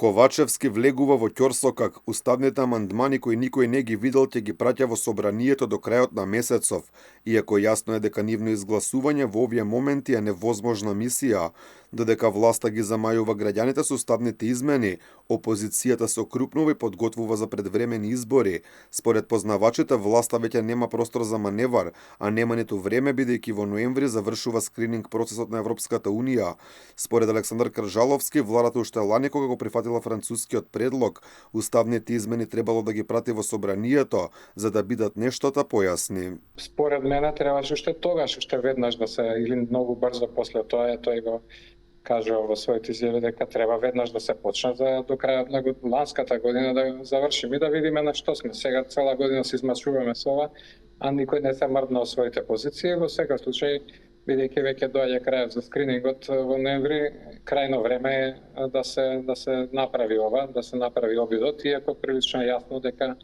Ковачевски влегува во ќорсокак уставните амандмани кои никој не ги видел ќе ги праќа во собранието до крајот на месецов, иако јасно е дека нивно изгласување во овие моменти е невозможна мисија, додека власта ги замајува граѓаните со уставните измени, опозицијата се окрупнува и подготвува за предвремени избори. Според познавачите, власта веќе нема простор за маневар, а нема ниту време бидејќи во ноември завршува скрининг процесот на Европската унија. Според Александар Кржаловски, владата уште лани кога го прифатила францускиот предлог, уставните измени требало да ги прати во собранието за да бидат нештота појасни. Според мене требаше уште тогаш, уште веднаш да се, или многу брзо после тоа, тој го кажува во своите изјави дека треба веднаш да се почне за до крајот на ланската година да завршиме и да видиме на што сме. Сега цела година се измачуваме со ова, а никој не се мрдна од своите позиции. Во секој случај, бидејќи веќе доаѓа крајот за скринингот во ноември, крајно време е да се направи ова, да се направи обидот, иако прилично јасно дека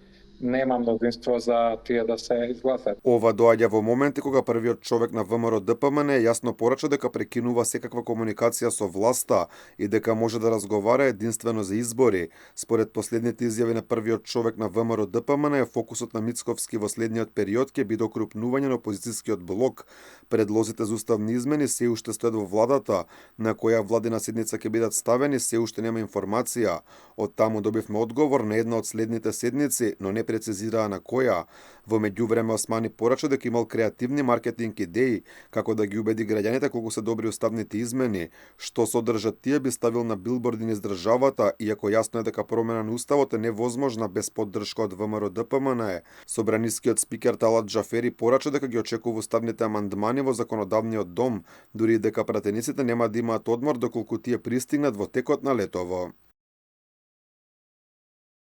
нема мнозинство за тие да се изгласат. Ова доаѓа во моменти кога првиот човек на ВМРО ДПМН јасно порача дека прекинува секаква комуникација со власта и дека може да разговара единствено за избори. Според последните изјави на првиот човек на ВМРО ДПМН, фокусот на Мицковски во следниот период ќе биде окрупнување на опозицијскиот блок. Предлозите за уставни измени се уште стојат во владата, на која владина седница ќе бидат ставени, се уште нема информација. Од таму добивме одговор на една од следните седници, но не прецизираа на која. Во меѓувреме Османи порача дека имал креативни маркетинг идеи како да ги убеди граѓаните колку се добри уставните измени. Што содржат тие би ставил на билборди низ државата, иако јасно е дека промена на уставот е невозможна без поддршка од ВМРО ДПМН. Собранискиот спикер Талат Џафери порача дека ги очекува уставните амандмани во законодавниот дом, дури и дека пратениците нема да имаат одмор доколку тие пристигнат во текот на летово.